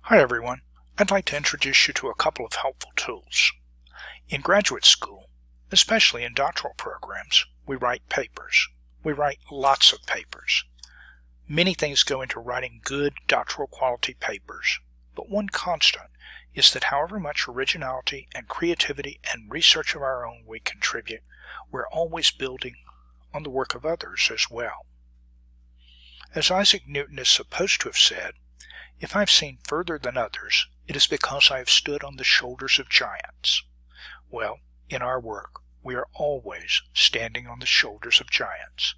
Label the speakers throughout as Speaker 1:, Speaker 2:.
Speaker 1: Hi everyone, I'd like to introduce you to a couple of helpful tools. In graduate school, especially in doctoral programs, we write papers. We write lots of papers. Many things go into writing good doctoral quality papers, but one constant is that however much originality and creativity and research of our own we contribute, we're always building on the work of others as well. As Isaac Newton is supposed to have said, "If I've seen further than others, it is because I have stood on the shoulders of giants." Well, in our work, we are always standing on the shoulders of giants,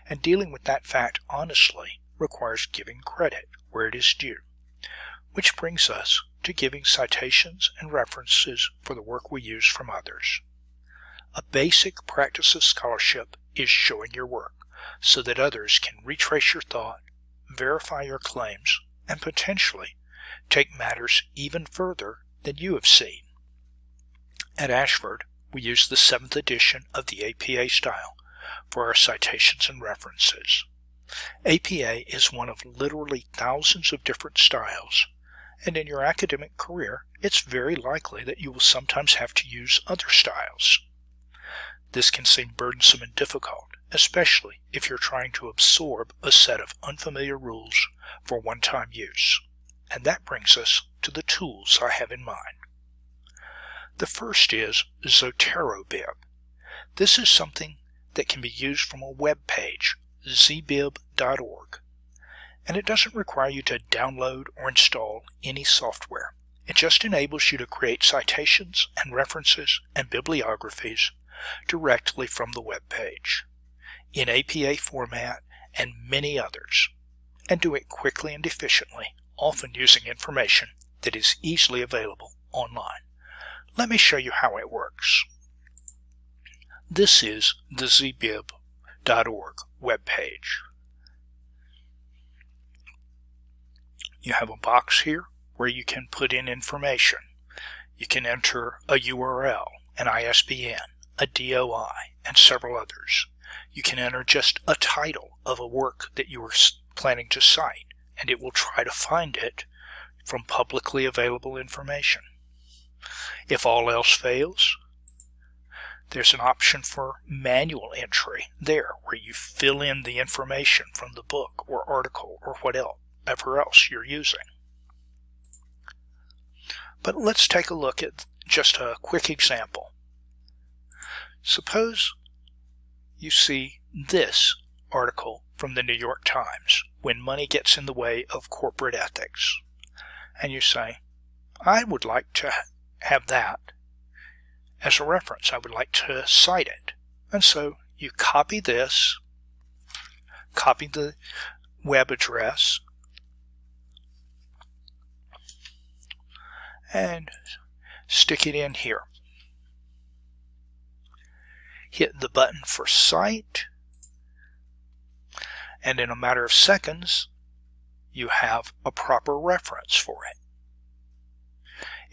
Speaker 1: and dealing with that fact honestly requires giving credit where it is due, which brings us to giving citations and references for the work we use from others. A basic practice of scholarship is showing your work so that others can retrace your thought, verify your claims, and potentially take matters even further than you have seen. At Ashford, we use the 7th edition of the APA style for our citations and references. APA is one of literally thousands of different styles, and in your academic career, it's very likely that you will sometimes have to use other styles. This can seem burdensome and difficult, especially if you're trying to absorb a set of unfamiliar rules for one-time use. And that brings us to the tools I have in mind. The first is ZoteroBib. This is something that can be used from a web page, zbib.org. And it doesn't require you to download or install any software. It just enables you to create citations and references and bibliographies directly from the web page, in APA format and many others, and do it quickly and efficiently, often using information that is easily available online. Let me show you how it works. This is the zbib.org web page. You have a box here where you can put in information. You can enter a URL, an ISBN, a DOI, and several others. You can enter just a title of a work that you are planning to cite, and it will try to find it from publicly available information. If all else fails, there's an option for manual entry there, where you fill in the information from the book or article or whatever else you're using. But let's take a look at just a quick example. Suppose you see this article from the New York Times, "When Money Gets in the Way of Corporate Ethics," and you say, I would like to have that as a reference. I would like to cite it. And so you copy this, copy the web address, and stick it in here. Hit the button for cite, and in a matter of seconds, you have a proper reference for it.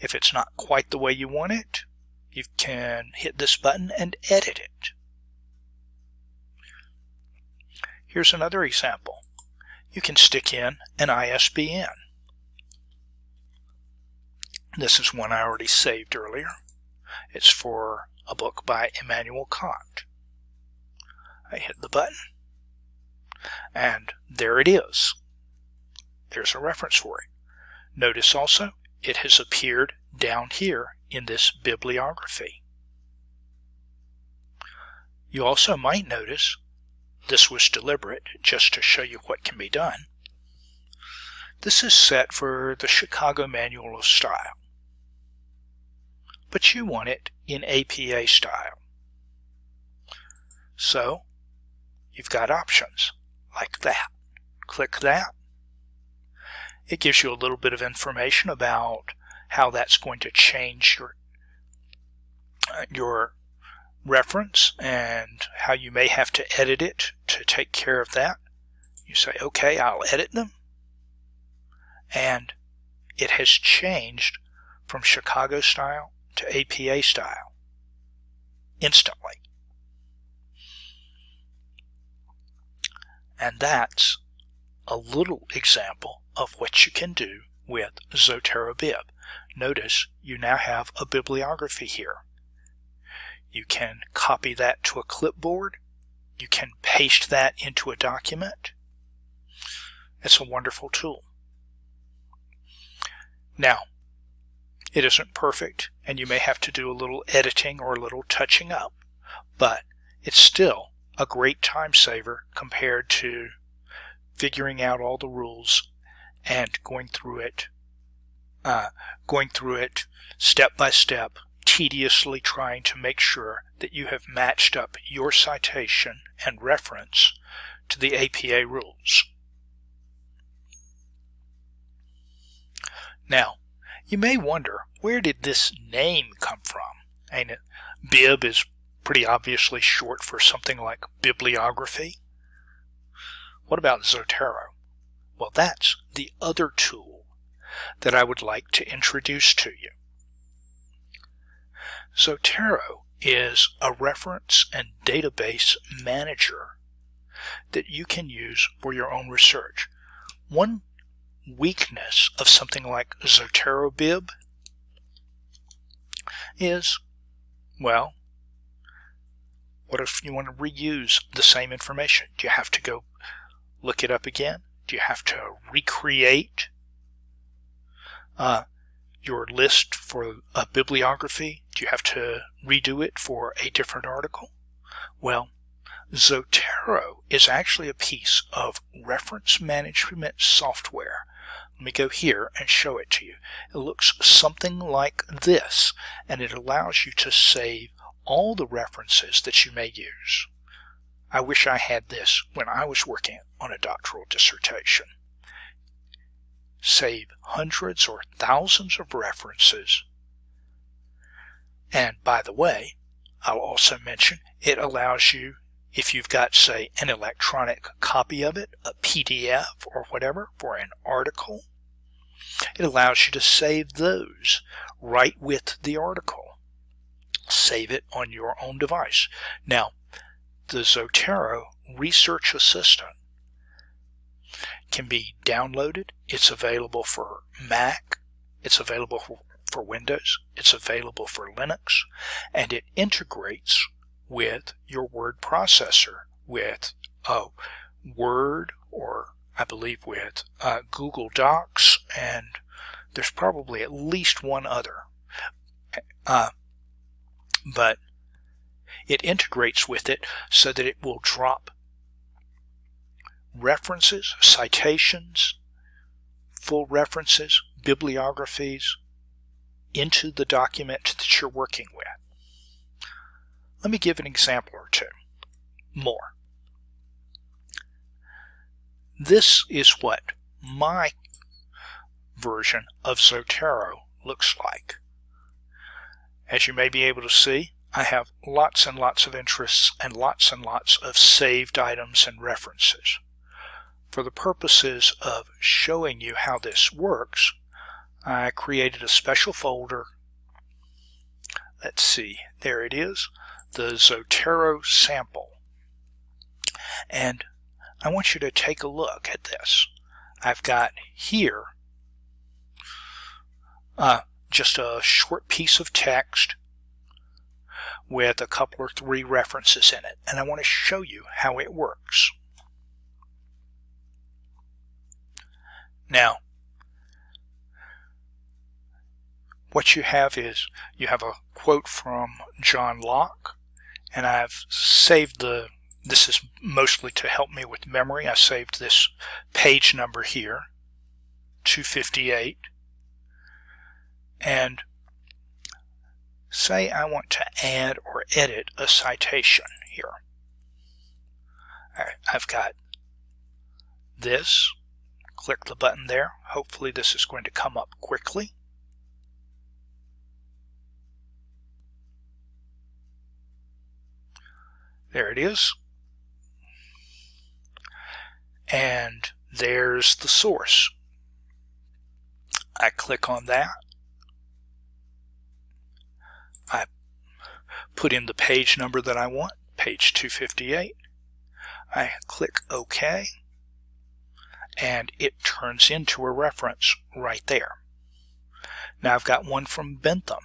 Speaker 1: If it's not quite the way you want it, you can hit this button and edit it. Here's another example. You can stick in an ISBN. This is one I already saved earlier. It's for a book by Immanuel Kant. I hit the button, and there it is. There's a reference for it. Notice also, it has appeared down here in this bibliography. You also might notice, this was deliberate just to show you what can be done. This is set for the Chicago Manual of Style, but you want it in APA style. So, you've got options like that. Click that. It gives you a little bit of information about how that's going to change your reference and how you may have to edit it to take care of that. You say, okay, I'll edit them. And it has changed from Chicago style to APA style instantly. And that's a little example of what you can do with Zotero Bib. Notice you now have a bibliography here. You can copy that to a clipboard. You can paste that into a document. It's a wonderful tool. Now, it isn't perfect, and you may have to do a little editing or a little touching up, but it's still a great time saver compared to figuring out all the rules and going through it step by step, tediously trying to make sure that you have matched up your citation and reference to the APA rules. Now, you may wonder, where did this name come from? Ain't it? Bib is pretty obviously short for something like bibliography. What about Zotero? Well, that's the other tool that I would like to introduce to you. Zotero is a reference and database manager that you can use for your own research. One weakness of something like Zotero Bib is, well, what if you want to reuse the same information? Do you have to go look it up again? Do you have to recreate your list for a bibliography? Do you have to redo it for a different article? Well, Zotero is actually a piece of reference management software. Let me go here and show it to you. It looks something like this, and it allows you to save all the references that you may use. I wish I had this when I was working on a doctoral dissertation. Save hundreds or thousands of references. And by the way, I'll also mention it allows you, if you've got, say, an electronic copy of it, a PDF or whatever for an article, it allows you to save those right with the article. Save it on your own device. Now, the Zotero Research Assistant can be downloaded. It's available for Mac. It's available for Windows. It's available for Linux. And it integrates with your word processor, with Word, or I believe with Google Docs, and there's probably at least one other. But it integrates with it so that it will drop references, citations, full references, bibliographies into the document that you're working with. Let me give an example or two more. This is what my version of Zotero looks like. As you may be able to see, I have lots and lots of interests and lots of saved items and references. For the purposes of showing you how this works, I created a special folder. Let's see, there it is, the Zotero sample. And I want you to take a look at this. I've got here just a short piece of text with a couple or three references in it, and I want to show you how it works. Now, what you have is you have a quote from John Locke, and I've saved this is mostly to help me with memory. I saved this page number here, 258, and say I want to add or edit a citation here. I've got this. Click the button there. Hopefully this is going to come up quickly. There it is. And there's the source. I click on that. I put in the page number that I want, page 258. I click OK. and it turns into a reference right there. Now I've got one from Bentham.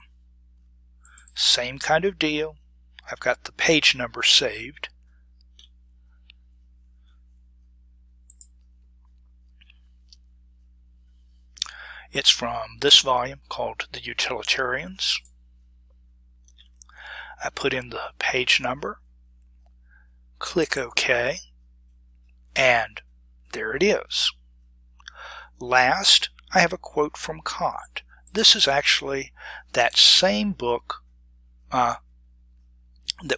Speaker 1: Same kind of deal. I've got the page number saved. It's from this volume called The Utilitarians. I put in the page number, click OK, and there it is. Last, I have a quote from Kant. This is actually that same book that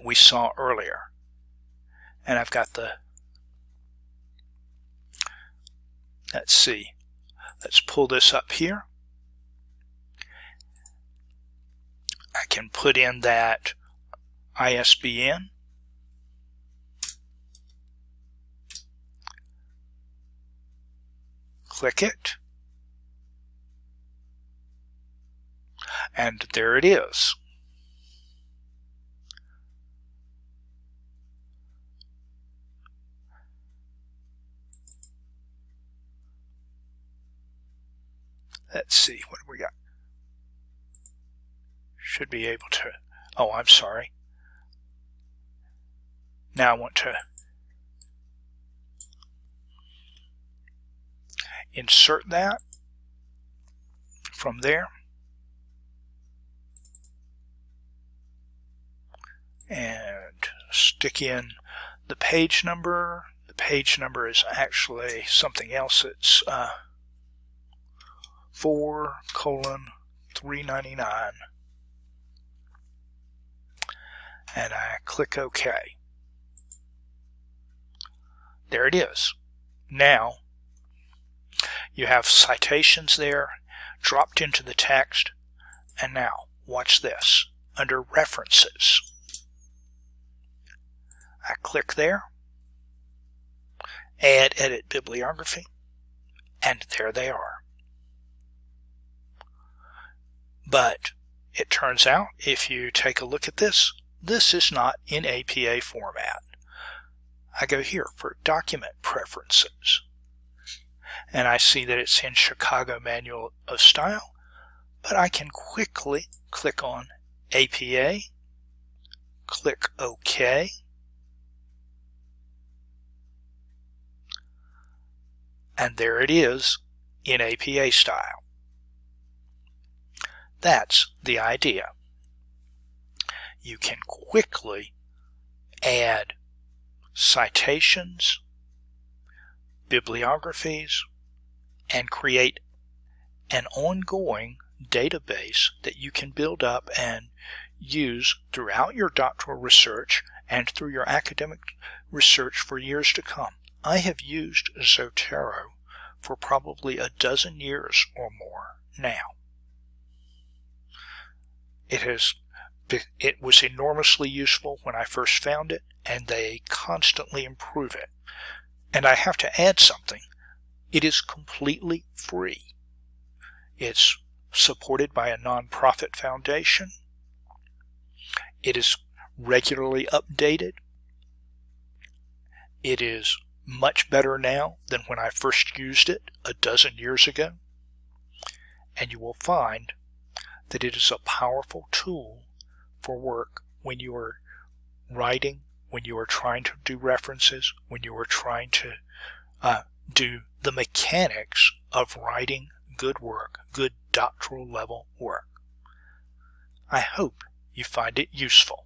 Speaker 1: we saw earlier. And I've got the, let's see, let's pull this up here. I can put in that ISBN. Click it. And there it is. Let's see, what do we got? Should be able to, oh, I'm sorry. Now I want to insert that from there. And stick in the page number. The page number is actually something else. It's 4:399. And I click OK. There it is. Now you have citations there dropped into the text. And now watch this. Under references, I click there, add edit bibliography, and there they are. But it turns out, if you take a look at this, this is not in APA format. I go here for document preferences, and I see that it's in Chicago Manual of Style, but I can quickly click on APA, click OK, and there it is in APA style. That's the idea. You can quickly add citations, bibliographies, and create an ongoing database that you can build up and use throughout your doctoral research and through your academic research for years to come. I have used Zotero for probably a dozen years or more now. It was enormously useful when I first found it, and they constantly improve it. And I have to add something. It is completely free. It's supported by a nonprofit foundation. It is regularly updated. It is much better now than when I first used it a dozen years ago. And you will find that it is a powerful tool for work when you are writing, when you are trying to do references, when you are trying to do the mechanics of writing good work, good doctoral level work. I hope you find it useful.